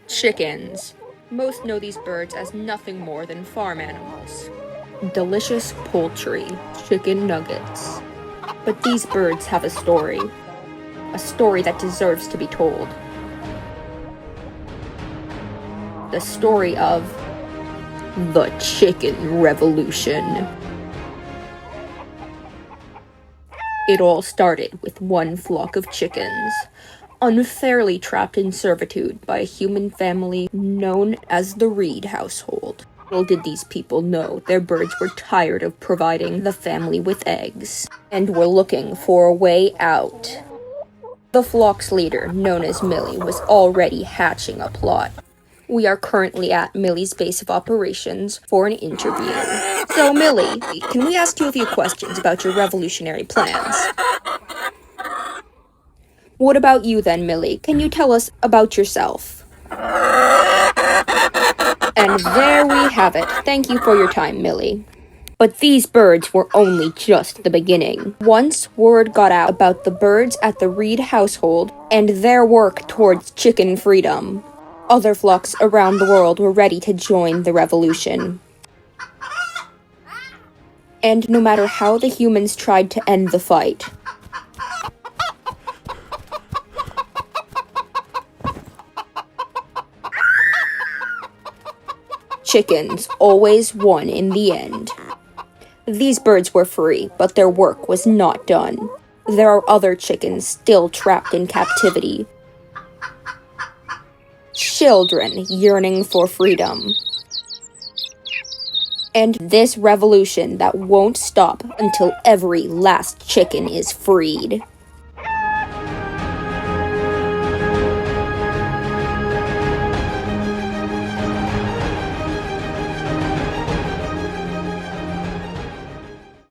Chickens. Most know these birds as nothing more than farm animals. Delicious poultry, chicken nuggets. But these birds have a story that deserves to be told. The story of the Chicken Revolution. It all started with one flock of chickens, unfairly trapped in servitude by a human family known as the Reed household. Little did these people know their birds were tired of providing the family with eggs, and were looking for a way out. The flock's leader, known as Millie, was already hatching a plot. We are currently at Millie's base of operations for an interview. So, Millie, can we ask you a few questions about your revolutionary plans? What about you then, Millie? Can you tell us about yourself? And there we have it. Thank you for your time, Millie. But these birds were only just the beginning. Once word got out about the birds at the Reed household and their work towards chicken freedom, other flocks around the world were ready to join the revolution. And no matter how the humans tried to end the fight, chickens always won in the end. These birds were free, but their work was not done. There are other chickens still trapped in captivity. Children yearning for freedom. And this revolution that won't stop until every last chicken is freed.